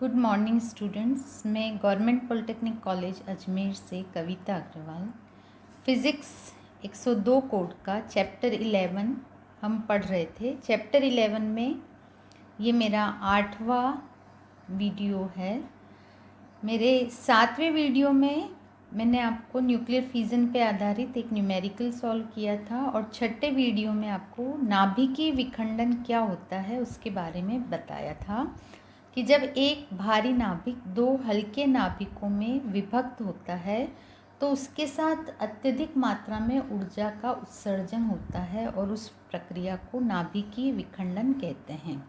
Good morning students. मैं government polytechnic college Ajmer से कविता Agarwal physics 102 code का चैप्टर 11 हम पढ़ रहे थे। चैप्टर 11 में ये मेरा 8वां वीडियो है। मेरे 7वें वीडियो में मैंने आपको न्यूक्लियर फिजन पे आधारित एक न्यूमेरिकल सॉल्व किया था और 6ठे वीडियो में आपको नाभिकीय विखंडन क्या होता है उसके बारे में बताया था कि जब एक भारी नाभिक दो हल्के नाभिकों में विभक्त होता है तो उसके साथ अत्यधिक मात्रा में ऊर्जा का उत्सर्जन होता है और उस प्रक्रिया को नाभिकीय विखंडन कहते हैं।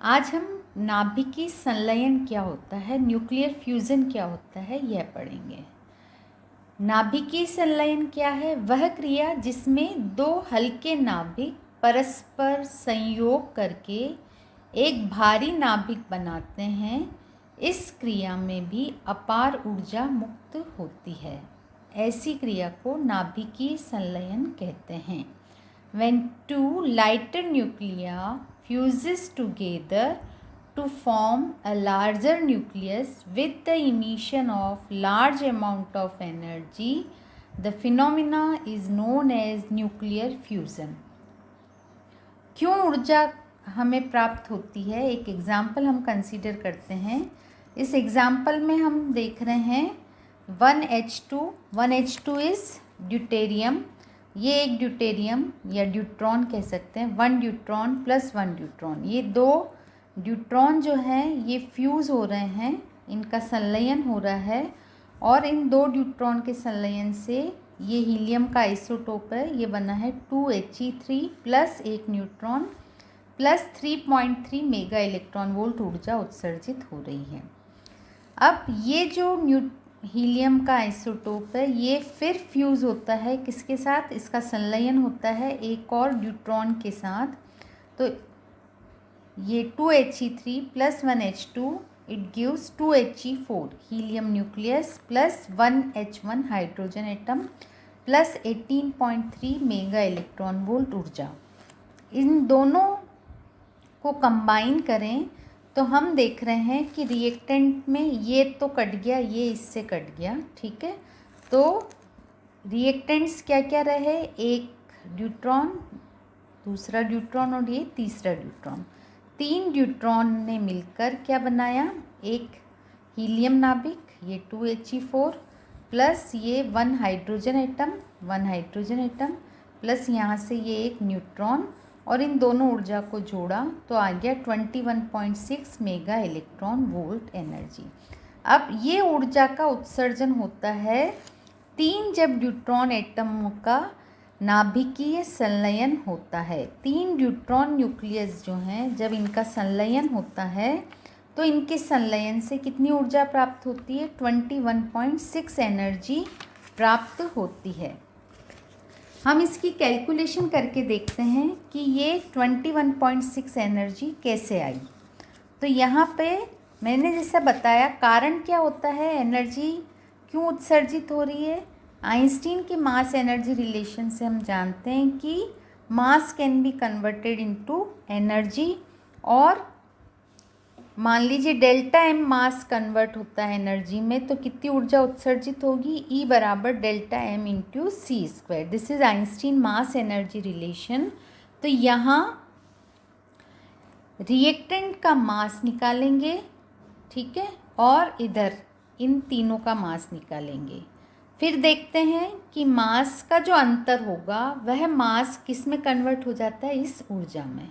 आज हम नाभिकीय संलयन क्या होता है, न्यूक्लियर फ्यूजन क्या होता है, यह पढ़ेंगे। नाभिकीय संलयन क्या है? वह क्रिया जिसमें दो हल्के नाभिक परस्पर संयोग करके एक भारी नाभिक बनाते हैं। इस क्रिया में भी अपार ऊर्जा मुक्त होती है। ऐसी क्रिया को नाभिकीय संलयन कहते हैं। When two lighter nuclei fuses together to form a larger nucleus with the emission of large amount of energy, the phenomena is known as nuclear fusion। क्यों ऊर्जा हमें प्राप्त होती है, एक एग्जाम्पल हम कंसीडर करते हैं। इस एग्जाम्पल में हम देख रहे हैं 1H2 इज़ ड्यूटेरियम। ये एक ड्यूटेरियम या ड्यूट्रॉन कह सकते हैं, 1 ड्यूट्रॉन प्लस 1 ड्यूट्रॉन। ये दो ड्यूट्रॉन जो हैं ये फ्यूज़ हो रहे हैं, इनका संलयन हो रहा है और इन दो ड्यूट्रॉन के संलयन से ये हीलियम का आइसोटोप है, ये बना है 2He3 प्लस एक neutron plus 3.3 mega electron volt ऊर्जा उत्सर्जित हो रही है। अब ये जो हीलियम का आइसोटोप है ये फिर फ्यूज़ होता है किसके साथ? इसका संलयन होता है एक और ड्यूट्रॉन के साथ। तो ये 2He3 plus 1H2 it gives 2He4 helium nucleus plus 1H1 hydrogen atom plus 18.3 mega electron volt ऊर्जा। इन दोनों को कंबाइन करें तो हम देख रहे हैं कि रिएक्टेंट में ये तो कट गया, ये इससे कट गया, ठीक है। तो रिएक्टेंट्स क्या क्या रहे? एक ड्यूट्रॉन, दूसरा ड्यूट्रॉन और ये तीसरा ड्यूट्रॉन। 3 ड्यूट्रॉन ने मिलकर क्या बनाया? एक हीलियम नाभिक, ये 2He4 प्लस ये 1 हाइड्रोजन एटम प्लस यहाँ से ये एक न्यूट्रॉन और इन दोनों ऊर्जा को जोड़ा तो आ गया 21.6 मेगा इलेक्ट्रॉन वोल्ट एनर्जी। अब ये ऊर्जा का उत्सर्जन होता है 3 जब ड्यूट्रॉन एटमों का नाभिकीय संलयन होता है। 3 ड्यूट्रॉन न्यूक्लियस जो हैं जब इनका संलयन होता है तो इनके संलयन से कितनी ऊर्जा प्राप्त होती है? 21.6 एनर्जी प्राप्त होती है। हम इसकी कैलकुलेशन करके देखते हैं कि ये 21.6 एनर्जी कैसे आई। तो यहाँ पे मैंने जैसा बताया कारण क्या होता है, एनर्जी क्यों उत्सर्जित हो रही है। आइंस्टीन के मास एनर्जी रिलेशन से हम जानते हैं कि मास can be converted into energy और मान लीजिए डेल्टा एम मास कन्वर्ट होता है एनर्जी में तो कितनी ऊर्जा उत्सर्जित होगी? E बराबर delta M into C square. This is Einstein mass energy relation. तो यहाँ रिएक्टेंट का मास निकालेंगे, ठीक है, और इधर इन तीनों का मास निकालेंगे। फिर देखते हैं कि मास का जो अंतर होगा वह मास किस में कन्वर्ट हो जाता है? इस ऊर्जा में।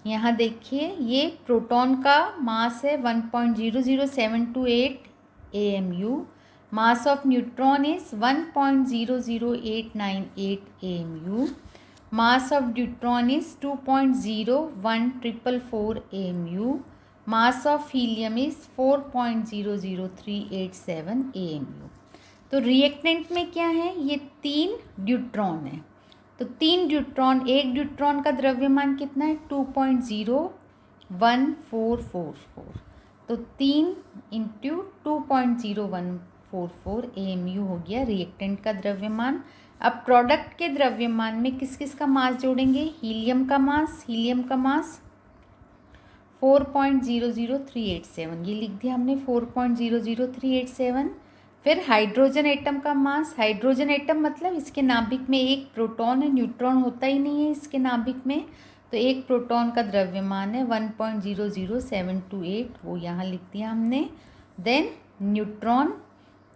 यहाँ देखिए ये प्रोटॉन का मास है 1.00728 AMU, mass of neutron is 1.00898 AMU, mass of deuteron is 2.01444 AMU, mass of helium is 4.00387 AMU। तो रिएक्टेंट में क्या है? ये 3 ड्यूट्रॉन है। तो 3 ड्यूट्रॉन, एक ड्यूट्रॉन का द्रव्यमान कितना है? 2.01444। तो 3 इंटू 2.0144 AMU हो गया रिएक्टेंट का द्रव्यमान। अब प्रोडक्ट के द्रव्यमान में किस किस का मास जोड़ेंगे? हीलियम का मास 4.00387, ये लिख दिया हमने 4.00387। फिर हाइड्रोजन एटम का मास, हाइड्रोजन एटम मतलब इसके नाभिक में एक प्रोटॉन है, न्यूट्रॉन होता ही नहीं है इसके नाभिक में, तो एक प्रोटॉन का द्रव्यमान है 1.00728, वो यहाँ लिख दिया हमने। देन न्यूट्रॉन,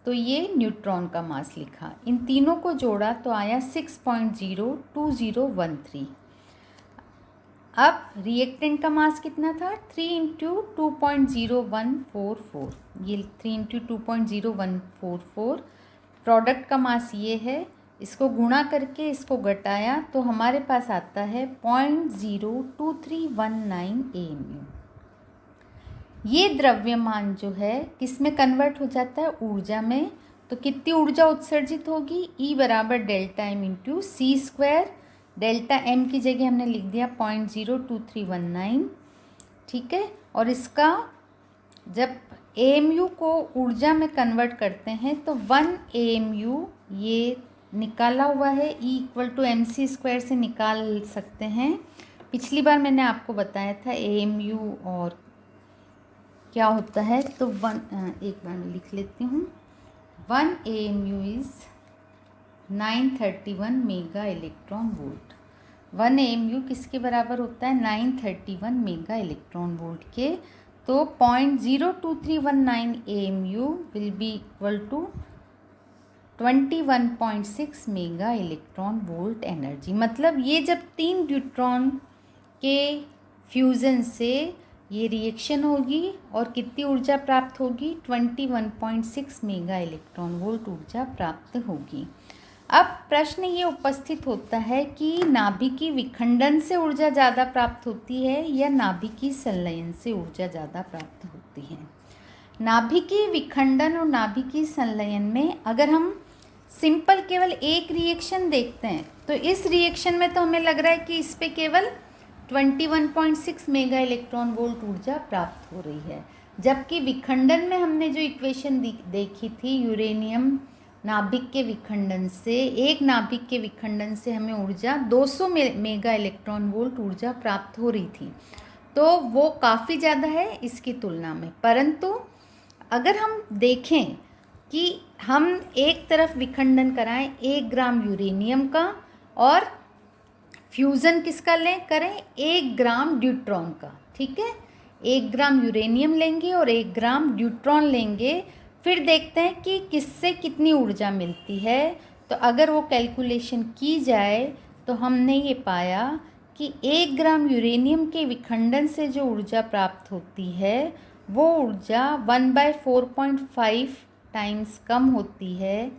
तो ये न्यूट्रॉन का मास लिखा। इन तीनों को जोड़ा तो आया 6.02013। अब रिएक्टेंट का मास कितना था, 3 × 2.0144, ये 3 × 2.0144। प्रोडक्ट का मास ये है, इसको गुणा करके इसको घटाया तो हमारे पास आता है 0.02319 AMU। ये द्रव्यमान जो है किस में कन्वर्ट हो जाता है, ऊर्जा में। तो कितनी ऊर्जा उत्सर्जित होगी, E बराबर delta M into C²। Delta M की जगह हमने लिख दिया 0.02319, ठीक है। और इसका जब AMU को ऊर्जा में कन्वर्ट करते हैं तो 1 AMU ये निकाला हुआ है, E = mc² से निकाल सकते हैं। पिछली बार मैंने आपको बताया था AMU और क्या होता है, तो एक बार मैं लिख लेती हूँ। 1 AMU is 931 mega electron volt. 1 AMU किसके बराबर होता है, 931 मेगा इलेक्ट्रॉन वोल्ट के। तो 0.02319 AMU will be equal to 21.6 mega electron volt energy. मतलब ये जब 3 न्यूट्रॉन के फ्यूज़न से ये रिएक्शन होगी और कितनी ऊर्जा प्राप्त होगी, 21.6 मेगा इलेक्ट्रॉन वोल्ट ऊर्जा प्राप्त होगी। अब प्रश्न ये उपस्थित होता है कि नाभिकीय विखंडन से ऊर्जा ज़्यादा प्राप्त होती है या नाभिकीय संलयन से ऊर्जा ज़्यादा प्राप्त होती है। नाभिकीय विखंडन और नाभिकीय संलयन में अगर हम सिंपल केवल एक रिएक्शन देखते हैं तो इस रिएक्शन में तो हमें लग रहा है कि इस पे केवल 21.6 मेगा इलेक्ट्रॉन वोल्ट ऊर्जा प्राप्त हो रही है, जबकि विखंडन में हमने जो इक्वेशन देखी थी, यूरेनियम नाभिक के विखंडन से, एक नाभिक के विखंडन से हमें ऊर्जा 200 मेगा इलेक्ट्रॉन वोल्ट ऊर्जा प्राप्त हो रही थी, तो वो काफ़ी ज़्यादा है इसकी तुलना में। परंतु अगर हम देखें कि हम एक तरफ विखंडन कराएं 1 ग्राम यूरेनियम का और फ्यूज़न किसका करें 1 ग्राम ड्यूट्रॉन का, ठीक है। 1 ग्राम यूरेनियम लेंगे और 1 ग्राम ड्यूट्रॉन लेंगे, फिर देखते हैं कि किससे कितनी ऊर्जा मिलती है। तो अगर वो कैलकुलेशन की जाए तो हमने ये पाया कि 1 ग्राम यूरेनियम के विखंडन से जो ऊर्जा प्राप्त होती है वो ऊर्जा 1/4.5 टाइम्स कम होती है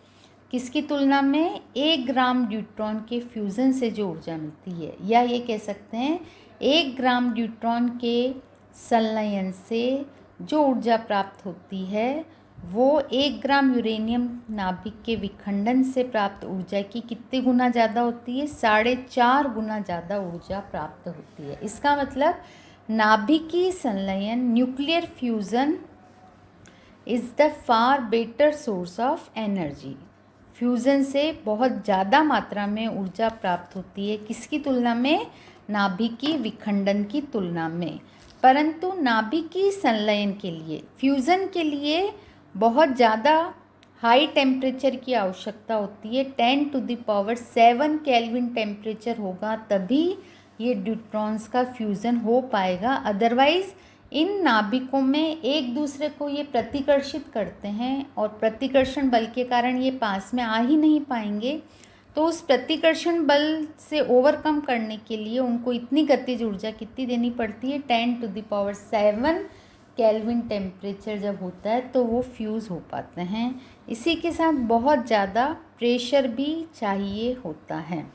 किसकी तुलना में, 1 ग्राम ड्यूट्रॉन के फ्यूज़न से जो ऊर्जा मिलती है। या ये कह सकते हैं 1 ग्राम ड्यूट्रॉन के संलयन से जो ऊर्जा प्राप्त होती है वो 1 ग्राम यूरेनियम नाभिक के विखंडन से प्राप्त ऊर्जा की कितने गुना ज़्यादा होती है, 4.5 गुना ज़्यादा ऊर्जा प्राप्त होती है। इसका मतलब नाभिकीय संलयन, nuclear fusion is the far better source of energy. Fusion से बहुत ज़्यादा मात्रा में ऊर्जा प्राप्त होती है किसकी तुलना में, नाभिकीय विखंडन की तुलना में। परंतु नाभिकीय संलयन के लिए, फ्यूज़न के लिए बहुत ज़्यादा हाई टेम्परेचर की आवश्यकता होती है। 10⁷ केल्विन टेम्परेचर होगा तभी ये ड्यूट्रॉन्स का फ्यूज़न हो पाएगा। अदरवाइज़ इन नाभिकों में एक दूसरे को ये प्रतिकर्षित करते हैं और प्रतिकर्षण बल के कारण ये पास में आ ही नहीं पाएंगे। तो उस प्रतिकर्षण बल से ओवरकम करने के लिए उनको इतनी गतिज ऊर्जा कितनी देनी पड़ती है, 10⁷ केल्विन टेम्परेचर जब होता है तो वो फ्यूज़ हो पाते हैं। इसी के साथ बहुत ज़्यादा प्रेशर भी चाहिए होता है।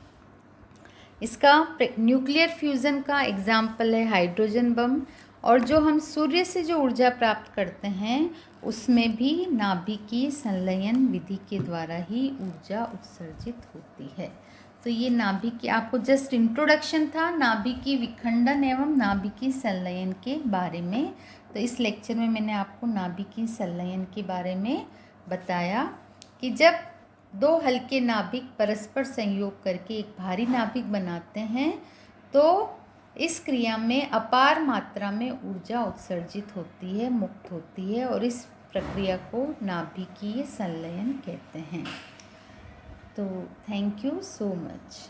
इसका न्यूक्लियर फ्यूज़न का एग्जाम्पल है हाइड्रोजन बम। और जो हम सूर्य से जो ऊर्जा प्राप्त करते हैं उसमें भी नाभिकीय संलयन विधि के द्वारा ही ऊर्जा उत्सर्जित होती है। तो ये नाभिकीय, आपको जस्ट इंट्रोडक्शन था नाभिकीय विखंडन एवं नाभिकीय संलयन के बारे में। तो इस लेक्चर में मैंने आपको नाभिकीय संलयन के बारे में बताया कि जब 2 हल्के नाभिक परस्पर संयोग करके एक भारी नाभिक बनाते हैं तो इस क्रिया में अपार मात्रा में ऊर्जा उत्सर्जित होती है, मुक्त होती है, और इस प्रक्रिया को नाभिकीय संलयन कहते हैं। तो थैंक यू सो मच।